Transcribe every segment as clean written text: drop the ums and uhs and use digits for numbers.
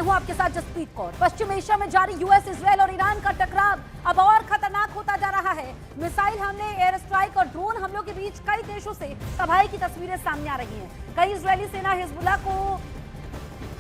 मैं हूं आपके साथ जसप्रीत कौर। पश्चिम एशिया में जारी यूएस, इजरायल और ईरान का टकराव अब और खतरनाक होता जा रहा है। मिसाइल हमले, एयर स्ट्राइक और ड्रोन हमलों के बीच कई देशों से तबाही की तस्वीरें सामने आ रही हैं। कहीं इजरायली सेना हिजबुल्लाह को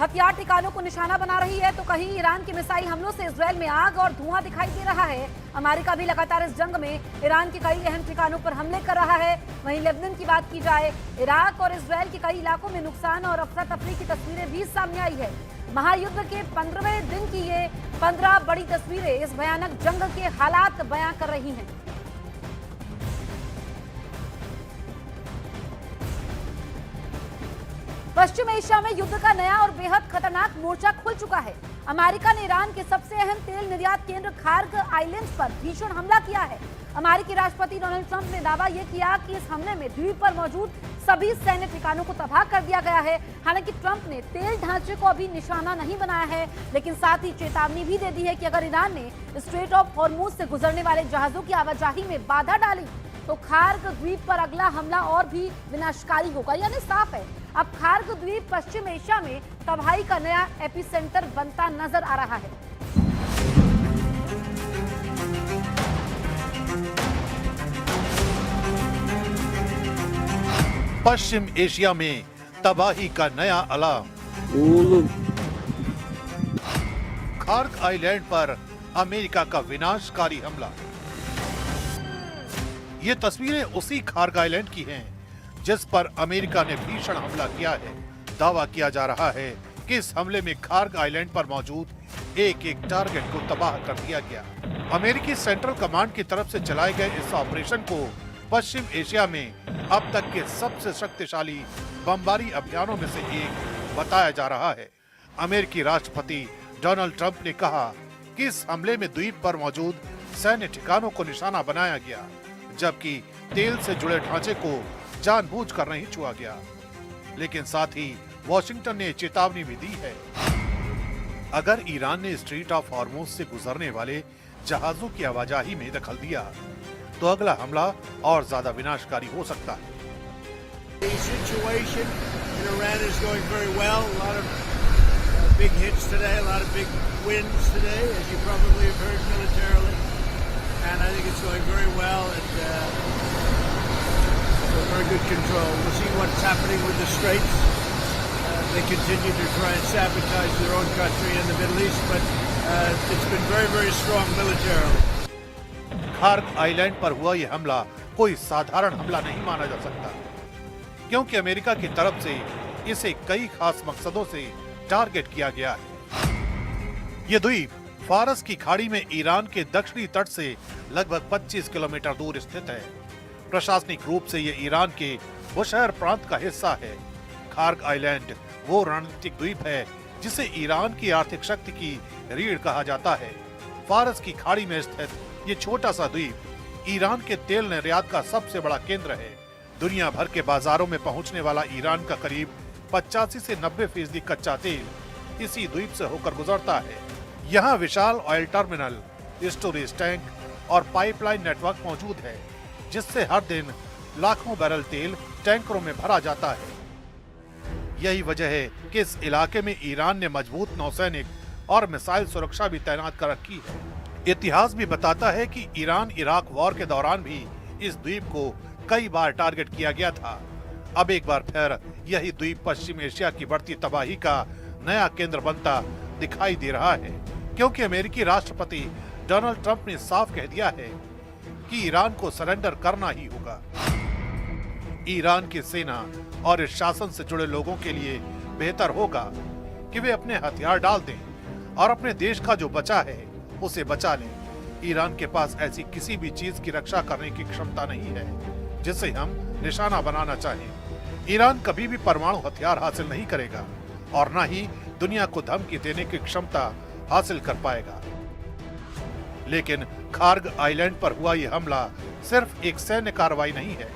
हथियार ठिकानों को निशाना बना रही है, तो कहीं ईरान के मिसाइल हमलों से इजरायल में आग और धुआं दिखाई दे रहा है। अमेरिका भी लगातार इस जंग में ईरान के कई अहम ठिकानों पर हमले कर रहा है। वहीं लेबनान की बात की जाए, इराक और इजरायल के कई इलाकों में नुकसान और अफरा तफरी की तस्वीरें भी सामने आई है। महायुद्ध के 15वें दिन की ये 15 बड़ी तस्वीरें इस भयानक जंग के हालात बयां कर रही हैं। पश्चिम एशिया में युद्ध का नया और बेहद खतरनाक मोर्चा खुल चुका है। अमेरिका ने ईरान के सबसे अहम तेल निर्यात केंद्र खार्ग आइलैंड्स पर भीषण हमला किया है। अमेरिकी राष्ट्रपति डोनाल्ड ट्रंप ने दावा यह किया कि इस हमले में द्वीप पर मौजूद सभी सैन्य ठिकानों को तबाह कर दिया गया है। हालांकि ट्रंप ने तेल ढांचे को अभी निशाना नहीं बनाया है, लेकिन साथ ही चेतावनी भी दे दी है कि अगर ईरान ने स्ट्रेट ऑफ हॉर्मुज से गुजरने वाले जहाजों की आवाजाही में बाधा डाली तो खार्ग द्वीप पर अगला हमला और भी विनाशकारी होगा। यानी साफ है, अब खार्ग द्वीप पश्चिम एशिया में तबाही का नया एपिसेंटर बनता नजर आ रहा है। पश्चिम एशिया में तबाही का नया अलार्म। खार्ग आइलैंड पर अमेरिका का विनाशकारी हमला। ये तस्वीरें उसी खार्ग आइलैंड की हैं जिस पर अमेरिका ने भीषण हमला किया है। दावा किया जा रहा है कि इस हमले में खार्ग आइलैंड पर मौजूद एक एक टारगेट को तबाह कर दिया गया। अमेरिकी सेंट्रल कमांड की तरफ से चलाए गए इस ऑपरेशन को पश्चिम एशिया में अब तक के सबसे शक्तिशाली बमबारी अभियानों में से एक बताया जा रहा है। अमेरिकी राष्ट्रपति डोनाल्ड ट्रंप ने कहा कि इस हमले में द्वीप पर मौजूद सैन्य ठिकानों को निशाना बनाया गया, जबकि तेल से जुड़े ढांचे को जानबूझकर नहीं छुआ गया। लेकिन साथ ही वॉशिंगटन ने चेतावनी भी दी है, अगर ईरान ने स्ट्रेट ऑफ हॉर्मुज से गुजरने वाले जहाजों की आवाजाही में दखल दिया तो अगला हमला और ज्यादा विनाशकारी हो सकता है। And I think it's going very well and very good control. We'll see what's happening with the Straits. They continue to try and sabotage their own country in the Middle East, but it's been very, very strong militarily. Kharg island पर हुआ यह हमला कोई साधारण हमला नहीं माना जा सकता, क्योंकि अमेरिका की तरफ से इसे कई खास मकसदों से टारगेट किया गया है। ये द्वीप फारस की खाड़ी में ईरान के दक्षिणी तट से लगभग 25 किलोमीटर दूर स्थित है। प्रशासनिक रूप से ये ईरान के बुशहर प्रांत का हिस्सा है। खार्ग आइलैंड वो रणनीतिक द्वीप है जिसे ईरान की आर्थिक शक्ति की रीढ़ कहा जाता है। फारस की खाड़ी में स्थित ये छोटा सा द्वीप ईरान के तेल निर्यात का सबसे बड़ा केंद्र है। दुनिया भर के बाजारों में पहुंचने वाला ईरान का करीब 85 से 90% कच्चा तेल इसी द्वीप से होकर गुजरता है। यहाँ विशाल ऑयल टर्मिनल, स्टोरेज टैंक और पाइपलाइन नेटवर्क मौजूद है, जिससे हर दिन लाखों बैरल तेल टैंकरों में भरा जाता है। यही वजह है कि इस इलाके में ईरान ने मजबूत नौसैनिक और मिसाइल सुरक्षा भी तैनात कर रखी है। इतिहास भी बताता है कि ईरान इराक वॉर के दौरान भी इस द्वीप को कई बार टारगेट किया गया था। अब एक बार फिर यही द्वीप पश्चिम एशिया की बढ़ती तबाही का नया केंद्र बनता दिखाई दे रहा है, क्योंकि अमेरिकी राष्ट्रपति डोनाल्ड ट्रंप ने साफ कह दिया है कि ईरान को सरेंडर करना ही होगा। ईरान की सेना और इस शासन से जुड़े लोगों के लिए बेहतर होगा कि वे अपने हथियार डाल दें और अपने देश का जो बचा है उसे बचा लें। ईरान के पास ऐसी किसी भी चीज की रक्षा करने की क्षमता नहीं है जिसे हम निशाना बनाना चाहें। ईरान कभी भी परमाणु हथियार हासिल नहीं करेगा और न ही दुनिया को धमकी देने की क्षमता हासिल कर पाएगा। लेकिन खार्ग आइलैंड पर हुआ यह हमला सिर्फ एक सैन्य कार्रवाई नहीं है,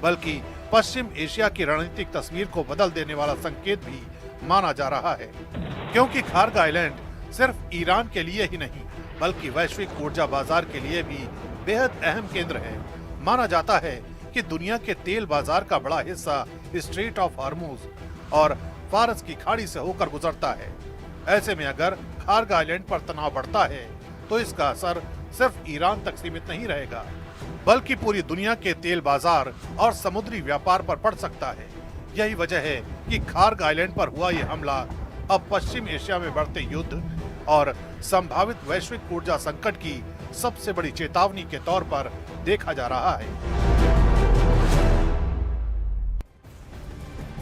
बल्कि पश्चिम एशिया की रणनीतिक तस्वीर को बदल देने वाला संकेत भी माना जा रहा है, क्योंकि खार्ग आइलैंड सिर्फ ईरान के लिए ही नहीं बल्कि वैश्विक ऊर्जा बाजार के लिए भी बेहद अहम केंद्र है। माना जाता है कि दुनिया के तेल बाजार का बड़ा हिस्सा स्ट्रेट ऑफ हॉर्मुज और फारस की खाड़ी से होकर गुजरता है। ऐसे में अगर खार्ग आइलैंड पर तनाव बढ़ता है तो इसका असर सिर्फ ईरान तक सीमित नहीं रहेगा, बल्कि पूरी दुनिया के तेल बाजार और समुद्री व्यापार पर पड़ सकता है। यही वजह है कि खार्ग आइलैंड पर हुआ ये हमला अब पश्चिम एशिया में बढ़ते युद्ध और संभावित वैश्विक ऊर्जा संकट की सबसे बड़ी चेतावनी के तौर पर देखा जा रहा है।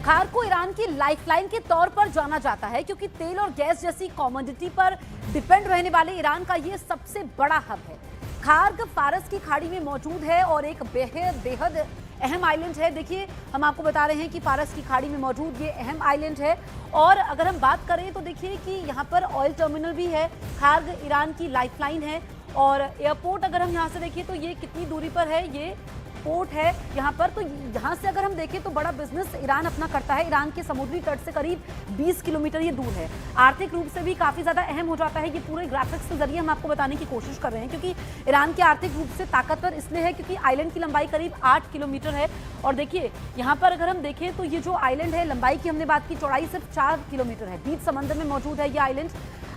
खार्ग को ईरान की लाइफलाइन के तौर पर जाना जाता है क्योंकि तेल और गैस जैसी कमोडिटी पर डिपेंड रहने वाले ईरान का ये सबसे बड़ा हब है। खार्ग फारस की खाड़ी में मौजूद है और एक बेहद अहम आइलैंड है। देखिए, हम आपको बता रहे हैं कि फारस की खाड़ी में मौजूद ये अहम आइलैंड है। और अगर हम बात करें तो देखिए कि यहाँ पर ऑयल टर्मिनल भी है। खार्ग ईरान की लाइफलाइन है और एयरपोर्ट अगर हम यहाँ से देखिए तो ये कितनी दूरी पर है, ये पोर्ट है यहाँ पर। तो यहाँ से अगर हम देखें तो बड़ा बिजनेस ईरान अपना करता है। ईरान के समुद्री तट से करीब 20 किलोमीटर ये दूर है। आर्थिक रूप से भी काफी ज्यादा अहम हो जाता है। ये पूरे ग्राफिक्स के जरिए हम आपको बताने की कोशिश कर रहे हैं क्योंकि ईरान के आर्थिक रूप से ताकतवर इसलिए है क्योंकि आइलैंड की लंबाई करीब 8 किलोमीटर है। और देखिए यहाँ पर अगर हम देखें तो ये जो आइलैंड है, लंबाई की हमने बात की, चौड़ाई सिर्फ 4 किलोमीटर है। बीच समंदर में मौजूद है ये आइलैंड।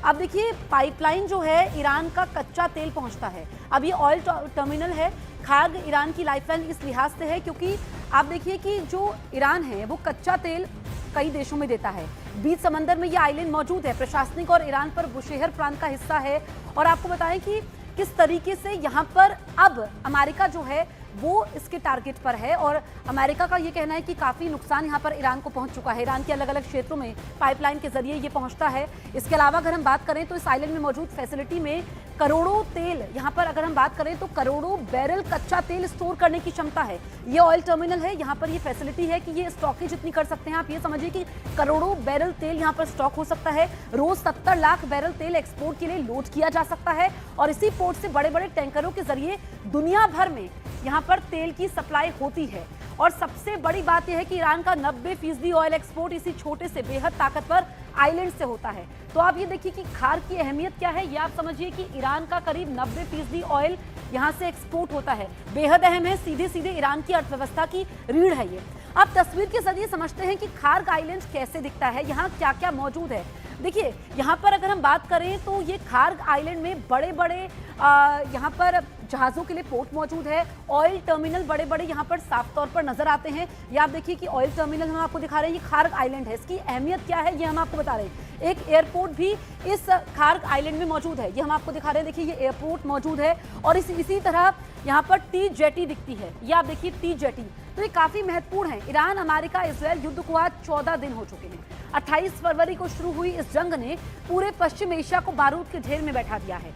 अब देखिए, पाइपलाइन जो है, ईरान का कच्चा तेल पहुंचता है। अब ये ऑयल टर्मिनल है। खार्ग ईरान की लाइफलाइन इस लिहाज से है क्योंकि आप देखिए कि जो ईरान है वो कच्चा तेल कई देशों में देता है। बीच समंदर में ये आइलैंड मौजूद है। प्रशासनिक और ईरान पर बुशेहर प्रांत का हिस्सा है। और आपको बताएं कि किस तरीके से यहाँ पर अब अमेरिका जो है वो इसके टारगेट पर है और अमेरिका का ये कहना है कि काफ़ी नुकसान यहाँ पर ईरान को पहुँच चुका है। ईरान के अलग अलग क्षेत्रों में पाइपलाइन के जरिए ये पहुँचता है। इसके अलावा अगर हम बात करें तो इस आइलैंड में मौजूद फैसिलिटी में करोड़ों तेल, यहाँ पर अगर हम बात करें तो करोड़ों बैरल कच्चा तेल स्टोर करने की क्षमता है। ये ऑयल टर्मिनल है, यहाँ पर ये फैसिलिटी है कि ये स्टॉकेज इतनी कर सकते हैं। आप ये समझिए कि करोड़ों बैरल तेल यहाँ पर स्टॉक हो सकता है। रोज 70 लाख बैरल तेल एक्सपोर्ट के लिए लोड किया जा सकता है और इसी पोर्ट से बड़े बड़े टैंकरों के जरिए दुनिया भर में यहाँ पर तेल की सप्लाई होती है। और सबसे बड़ी बात यह है कि ईरान का 90% ऑयल एक्सपोर्ट इसी छोटे से बेहद ताकतवर आइलैंड से होता है। तो आप ये देखिए कि खार्ग की अहमियत क्या है। ये आप समझिए कि ईरान का करीब 90% ऑयल यहाँ से एक्सपोर्ट होता है। बेहद अहम है, सीधे सीधे ईरान की अर्थव्यवस्था की रीढ़ है ये। अब तस्वीर के जरिए समझते हैं कि खार्ग आइलैंड कैसे दिखता है, यहाँ क्या क्या मौजूद है। देखिए, यहाँ पर अगर हम बात करें तो ये खार्ग आइलैंड में बड़े बड़े यहाँ पर जहाज़ों के लिए पोर्ट मौजूद है। ऑयल टर्मिनल बड़े बड़े यहाँ पर साफ तौर पर नजर आते हैं। ये आप देखिए कि ऑयल टर्मिनल हम आपको दिखा रहे हैं। ये खार्ग आइलैंड है, इसकी अहमियत क्या है ये हम आपको बता रहे हैं। एक एयरपोर्ट भी इस खार्ग आइलैंड में मौजूद है, ये हम आपको दिखा रहे हैं। देखिए, ये एयरपोर्ट मौजूद है और इसी तरह यहाँ पर टी जेटी दिखती है। ये आप देखिए टी जेटी, तो ये काफी महत्वपूर्ण है। ईरान अमेरिका इजरायल युद्ध को आज 14 दिन हो चुके हैं। 28 फरवरी को शुरू हुई इस जंग ने पूरे पश्चिम एशिया को बारूद के ढेर में बैठा दिया है।